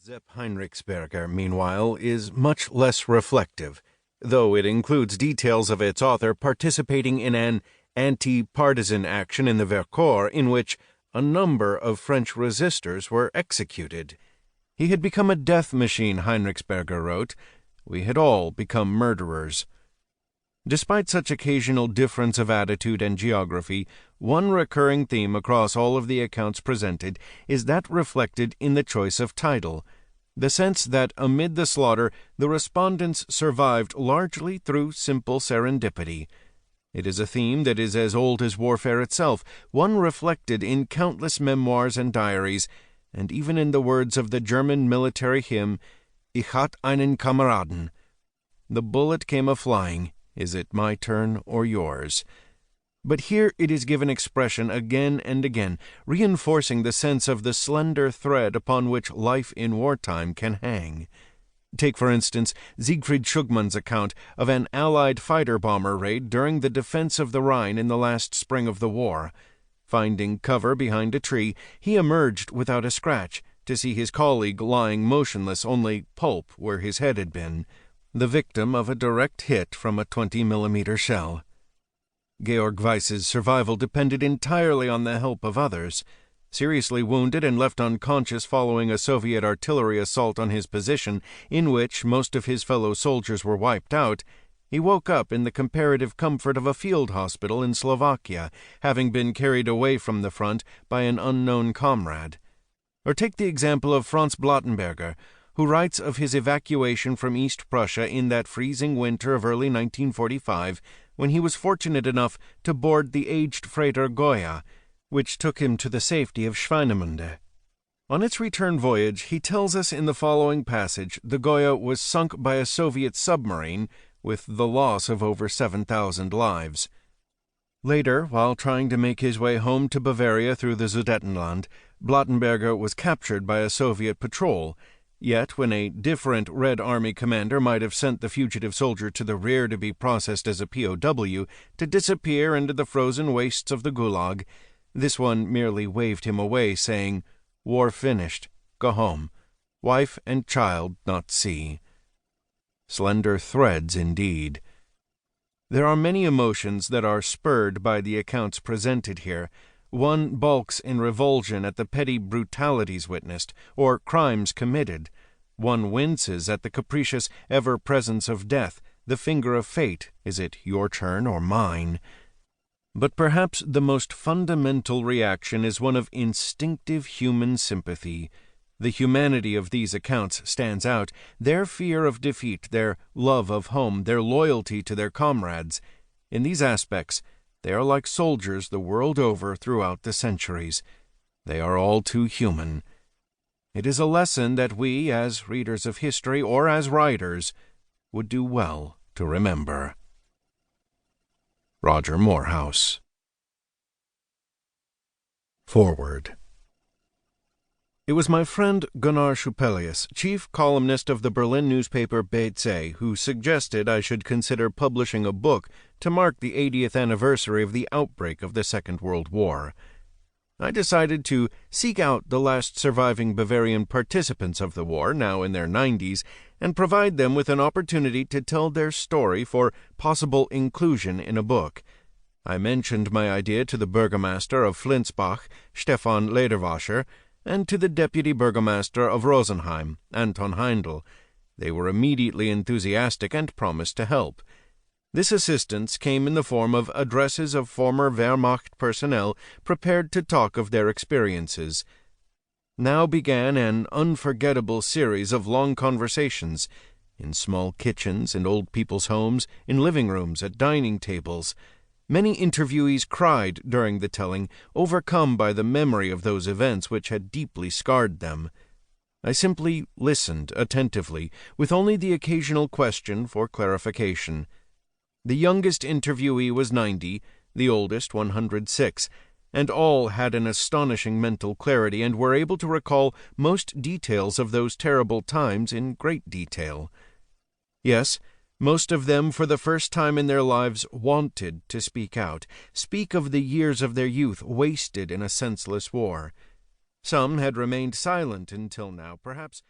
Zepp Heinrichsberger, meanwhile, is much less reflective, though it includes details of its author participating in an anti-partisan action in the Vercors in which a number of French resistors were executed. He had become a death machine, Heinrichsberger wrote. We had all become murderers. Despite such occasional difference of attitude and geography, one recurring theme across all of the accounts presented is that reflected in the choice of title, the sense that amid the slaughter the respondents survived largely through simple serendipity. It is a theme that is as old as warfare itself, one reflected in countless memoirs and diaries, and even in the words of the German military hymn, Ich hat einen Kameraden. The bullet came a-flying. Is it my turn or yours? But here it is given expression again and again, reinforcing the sense of the slender thread upon which life in wartime can hang. Take, for instance, Siegfried Schugmann's account of an Allied fighter-bomber raid during the defense of the Rhine in the last spring of the war. Finding cover behind a tree, he emerged without a scratch to see his colleague lying motionless, only pulp where his head had been, the victim of a direct hit from a 20-millimeter shell. Georg Weiss's survival depended entirely on the help of others. Seriously wounded and left unconscious following a Soviet artillery assault on his position, in which most of his fellow soldiers were wiped out, he woke up in the comparative comfort of a field hospital in Slovakia, having been carried away from the front by an unknown comrade. Or take the example of Franz Blattenberger, who writes of his evacuation from East Prussia in that freezing winter of early 1945, when he was fortunate enough to board the aged freighter Goya, which took him to the safety of Schweinemunde. On its return voyage, he tells us in the following passage, the Goya was sunk by a Soviet submarine with the loss of over 7,000 lives. Later, while trying to make his way home to Bavaria through the Sudetenland, Blattenberger was captured by a Soviet patrol. Yet, when a different Red Army commander might have sent the fugitive soldier to the rear to be processed as a POW, to disappear into the frozen wastes of the Gulag, this one merely waved him away, saying, "War finished. Go home. Wife and child not see." Slender threads indeed. There are many emotions that are spurred by the accounts presented here. One balks in revulsion at the petty brutalities witnessed, or crimes committed. One winces at the capricious ever-presence of death, the finger of fate, is it your turn or mine? But perhaps the most fundamental reaction is one of instinctive human sympathy. The humanity of these accounts stands out, their fear of defeat, their love of home, their loyalty to their comrades. In these aspects, they are like soldiers the world over throughout the centuries. They are all too human. It is a lesson that we, as readers of history or as writers, would do well to remember. Roger Morehouse. Forward. It was my friend Gunnar Schupelius, chief columnist of the Berlin newspaper BZ, who suggested I should consider publishing a book to mark the 80th anniversary of the outbreak of the Second World War. I decided to seek out the last surviving Bavarian participants of the war, now in their 90s, and provide them with an opportunity to tell their story for possible inclusion in a book. I mentioned my idea to the burgomaster of Flinsbach, Stefan Lederwasser, and to the deputy burgomaster of Rosenheim, Anton Heindl. They were immediately enthusiastic and promised to help. This assistance came in the form of addresses of former Wehrmacht personnel prepared to talk of their experiences. Now began an unforgettable series of long conversations, in small kitchens and old people's homes, in living rooms, at dining tables. Many interviewees cried during the telling, overcome by the memory of those events which had deeply scarred them. I simply listened attentively, with only the occasional question for clarification. The youngest interviewee was 90, the oldest 106, and all had an astonishing mental clarity and were able to recall most details of those terrible times in great detail. Yes, most of them for the first time in their lives wanted to speak out, speak of the years of their youth wasted in a senseless war. Some had remained silent until now, perhaps